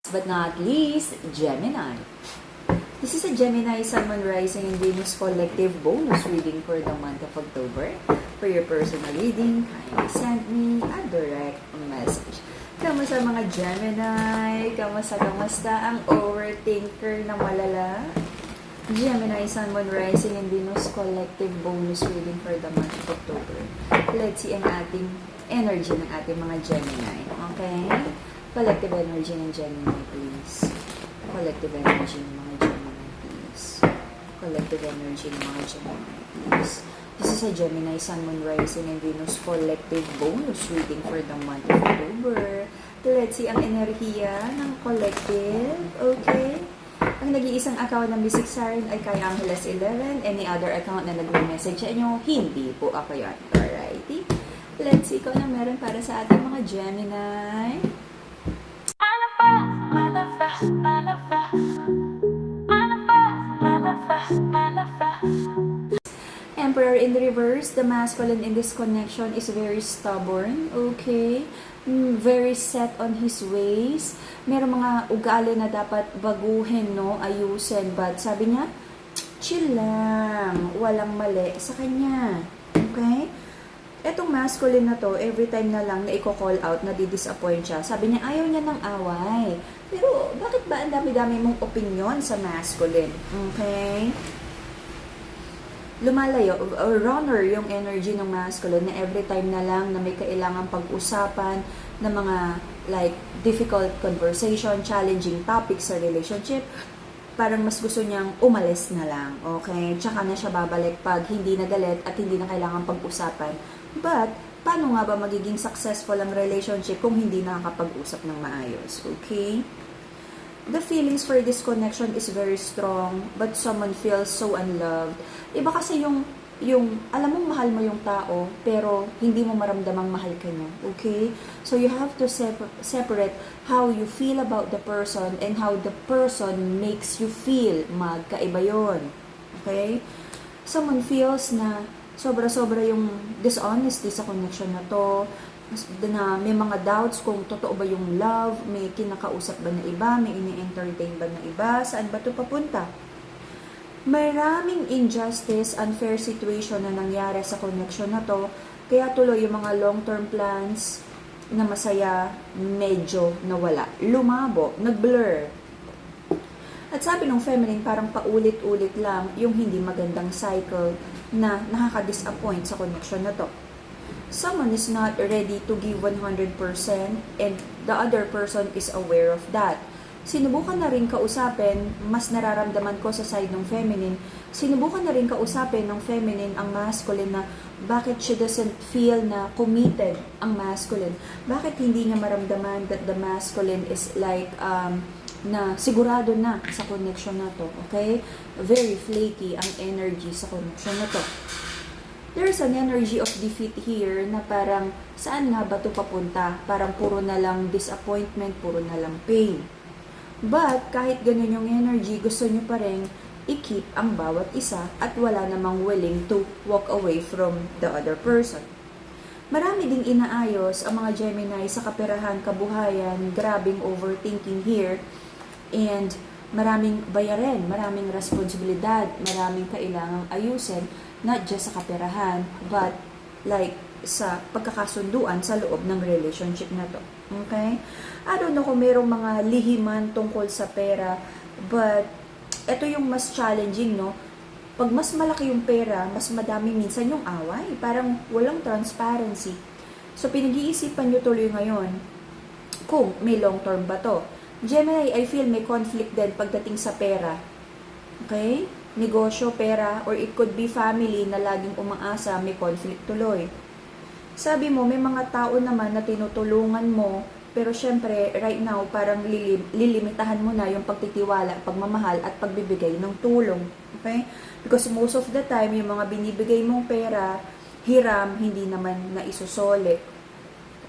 But not least, Gemini. This is a Gemini Sun, Moon, Rising, and Venus collective bonus reading for the month of October. For your personal reading, kindly send me a direct message. Kamusta mga Gemini? Kamusta ang overthinker na malala? Gemini Sun, Moon, Rising, and Venus collective bonus reading for the month of October. Let's see ang ating energy ng ating mga Gemini. Okay? Collective energy ng Gemini, please. Collective energy ng mga Gemini, please. Collective energy ng mga Gemini, please. This is a Gemini Sun, Moon, Rising, and Venus collective bonus reading for the month of October. Let's see ang enerhiya ng collective. Okay? Ang nag-iisang account ng Mystic Siren ay kay Angeles 11. Any other account na nag-message sa inyo, hindi po ako yan. Alrighty? Let's see kung ano meron para sa ating mga Gemini. Emperor in the reverse, the masculine in this connection is very stubborn, okay? Very set on his ways. Merong mga ugali na dapat baguhin, no? Ayusin. But sabi niya, chill lang. Walang mali sa kanya. Okay? Etong masculine na to, every time na lang na i-call out, na di-disappoint siya. Sabi niya, ayaw niya ng away. Pero, bakit ba ang dami-dami mong opinion sa masculine? Okay? Lumalayo, or runner yung energy ng masculine na every time na lang na may kailangan pag-usapan ng mga like difficult conversation, challenging topics sa relationship, parang mas gusto niyang umalis na lang, okay? Tsaka na siya babalik pag hindi na galit at hindi na kailangan pag-usapan. But, paano nga ba magiging successful ang relationship kung hindi nakakapag-usap ng maayos, okay? The feelings for this connection is very strong, but someone feels so unloved. Iba kasi yung alam mong mahal mo yung tao, pero hindi mo maramdamang mahal ka niya. Okay? So, you have to separate how you feel about the person and how the person makes you feel. Magkaiba yun. Okay? Someone feels na sobra-sobra yung dishonesty sa connection na to, na may mga doubts kung totoo ba yung love, may kinakausap ba na iba, may ini-entertain ba na iba, saan ba ito papunta? Maraming injustice, unfair situation na nangyari sa connection na to, kaya tuloy yung mga long-term plans na masaya, medyo nawala. Lumabo, nag-blur. At sabi ng feminine, parang paulit-ulit lang yung hindi magandang cycle na nakaka-disappoint sa connection na to. Someone is not ready to give 100% and the other person is aware of that. Sinubukan na rin kausapin, mas nararamdaman ko sa side ng feminine, sinubukan na rin kausapin ng feminine ang masculine na bakit she doesn't feel na committed ang masculine. Bakit hindi niya maramdaman that the masculine is like, na sigurado na sa connection na to, okay? Very flaky ang energy sa connection na to. There's an energy of defeat here na parang saan nga ba ito papunta? Parang puro na lang disappointment, puro na lang pain. But kahit ganun yung energy, gusto nyo pa rin i-keep ang bawat isa at wala namang willing to walk away from the other person. Marami ding inaayos ang mga Gemini sa kaperahan, kabuhayan, grabing overthinking here, and maraming bayarin, maraming responsibilidad, maraming kailangang ayusin, not just sa kaperahan, but like sa pagkakasunduan sa loob ng relationship na to. Okay? I don't know kung merong mga lihiman tungkol sa pera, but ito yung mas challenging, no? Pag mas malaki yung pera, mas madami minsan yung away. Parang walang transparency. So, pinag-iisipan nyo tuloy ngayon kung may long term ba to. Gemini, I feel may conflict din pagdating sa pera. Okay? Negosyo, pera, or it could be family na laging umaasa, may conflict tuloy. Sabi mo, may mga tao naman na tinutulungan mo, pero syempre, right now, parang lilimitahan mo na yung pagtitiwala, pagmamahal, at pagbibigay ng tulong. Okay? Because most of the time, yung mga binibigay mong pera, hiram, hindi naman na isusole.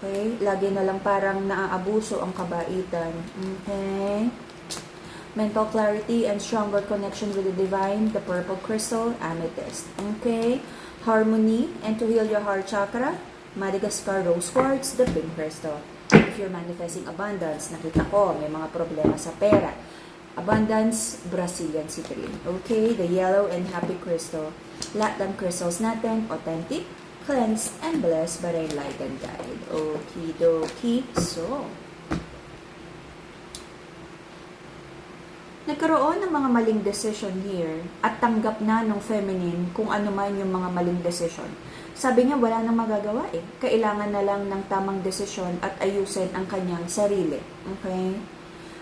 Okay? Lagi na lang parang naaabuso ang kabaitan. Okay? Mental clarity and stronger connection with the divine, the purple crystal, amethyst. Okay? Harmony and to heal your heart chakra, Madagascar rose quartz, the pink crystal. if you're manifesting abundance, nakita ko, may mga problema sa pera. Abundance, Brazilian citrine. Okay, the yellow and happy crystal. Lahat ng crystals natin, authentic, cleansed, and blessed by the enlightened guide. Okie dokie. So, nagkaroon ng mga maling decision here at tanggap na ng feminine kung ano man yung mga maling decision. Sabi niya, wala nang magagawa eh. Kailangan na lang ng tamang desisyon at ayusin ang kanyang sarili. Okay?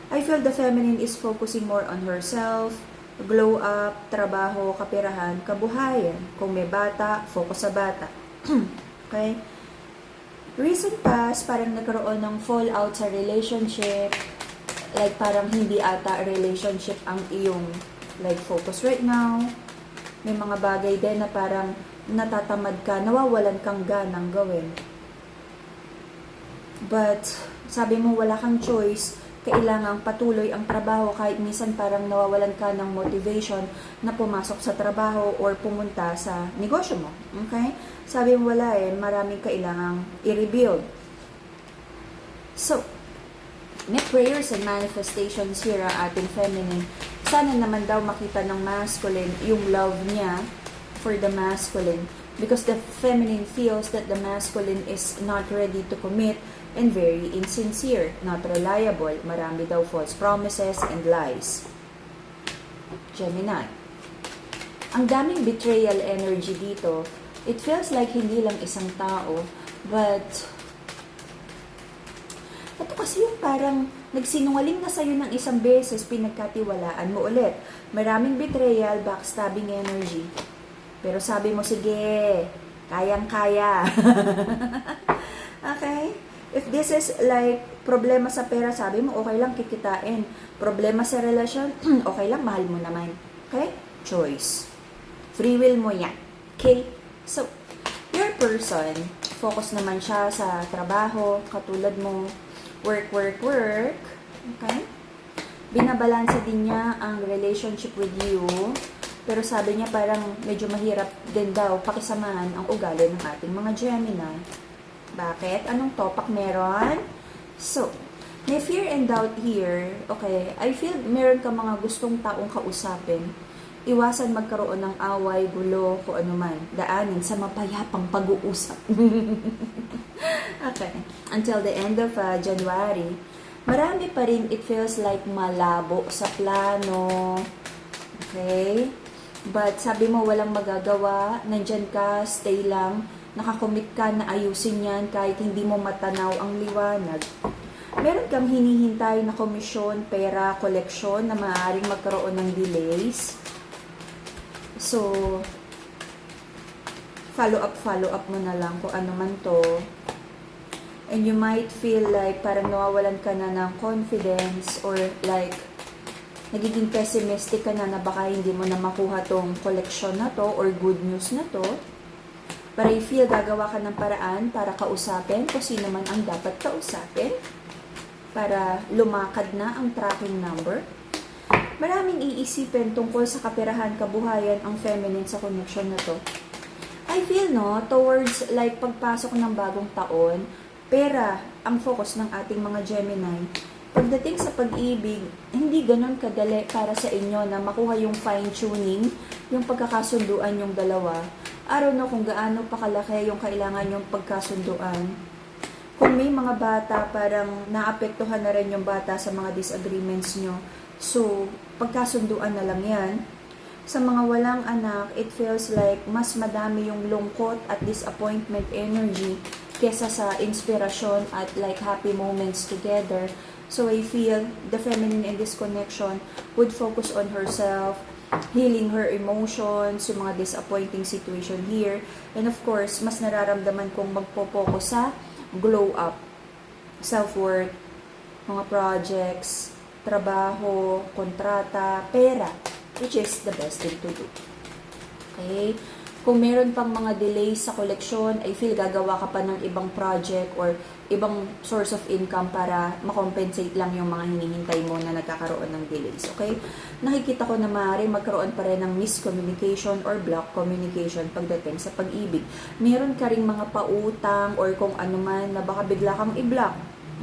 I feel the feminine is focusing more on herself, glow up, trabaho, kapirahan, kabuhayan. Kung may bata, focus sa bata. Okay? Recent past, parang nagkaroon ng fallout sa relationship. Like, parang hindi ata relationship ang iyong like focus right now. May mga bagay din na parang natatamad ka, nawawalan kang ganang gawin. But, sabi mo wala kang choice, kailangang patuloy ang trabaho kahit minsan parang nawawalan ka ng motivation na pumasok sa trabaho or pumunta sa negosyo mo. Okay? Sabi mo wala eh, maraming kailangang i-rebuild. So, may prayers and manifestations here ang ating feminine. Sana naman daw makita ng masculine yung love niya for the masculine because the feminine feels that the masculine is not ready to commit and very insincere, not reliable, marami daw false promises and lies. Gemini. Ang daming betrayal energy dito. It feels like hindi lang isang tao, but ito kasi yung parang nagsinungaling na sa'yo ng isang beses, pinagkatiwalaan mo ulit. Maraming betrayal, backstabbing energy. Pero sabi mo, sige, kayang-kaya. Okay? If this is like problema sa pera, sabi mo, okay lang kikitain. Problema sa relasyon, okay lang, mahal mo naman. Okay? Choice. Free will mo yan. Okay? So, your person, focus naman siya sa trabaho, katulad mo, work. Okay? Binabalansa din niya ang relationship with you. Pero sabi niya parang medyo mahirap din daw pakisamahan ang ugali ng ating mga Gemini. Bakit? Anong topak meron? So, may fear and doubt here. Okay, I feel meron ka mga gustong taong kausapin. Iwasan magkaroon ng away, gulo, kung ano man. Daanin sa mapayapang pag-uusap. Okay. Until the end of January, marami pa rin it feels like malabo sa plano. Okay? But sabi mo walang magagawa, nandyan ka, stay lang, nakakommit ka na ayusin yan kahit hindi mo matanaw ang liwanag. Meron kang hinihintay na komisyon, pera, koleksyon na maaaring magkaroon ng delays. So, follow up mo na lang kung ano man to. And you might feel like parang nawawalan ka na ng confidence or like nagiging pessimistic ka na baka hindi mo na makuha tong collection na to or good news na to. But I feel gagawa ka ng paraan para kausapin kung sino man ang dapat kausapin para lumakad na ang tracking number. Maraming iisipin tungkol sa kaperahan, kabuhayan ang feminine sa connection na to. I feel towards like pagpasok ng bagong taon, pera ang focus ng ating mga Gemini. Pagdating sa pag-ibig, hindi ganun kadali para sa inyo na makuha yung fine-tuning, yung pagkakasunduan yung dalawa. I don't know kung gaano pa kalaki yung kailangan yung pagkasunduan. Kung may mga bata, parang naapektuhan na rin yung bata sa mga disagreements nyo. So, pagkasunduan na lang yan. Sa mga walang anak, it feels like mas madami yung lungkot at disappointment energy kesa sa inspirasyon at like happy moments together. So I feel the feminine in this connection would focus on herself, healing her emotions, yung mga disappointing situation here. And of course, mas nararamdaman kong magpo-focus sa glow up, self-worth, mga projects, trabaho, kontrata, pera, which is the best thing to do. Okay? Kung meron pang mga delays sa koleksyon, I feel gagawa ka pa ng ibang project or ibang source of income para makompensate lang yung mga hinihintay mo na nagkakaroon ng delays. Okay? Nakikita ko na maaari magkaroon pa rin ng miscommunication or block communication pagdating sa pag-ibig. Meron ka ring mga pautang or kung ano man na baka bigla kang i-block.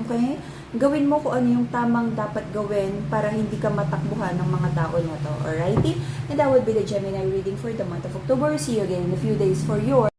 Okay? Gawin mo kung ano yung tamang dapat gawin para hindi ka matakbuhan ng mga tao na to. Alrighty? And that would be the Gemini reading for the month of October. See you again in a few days for your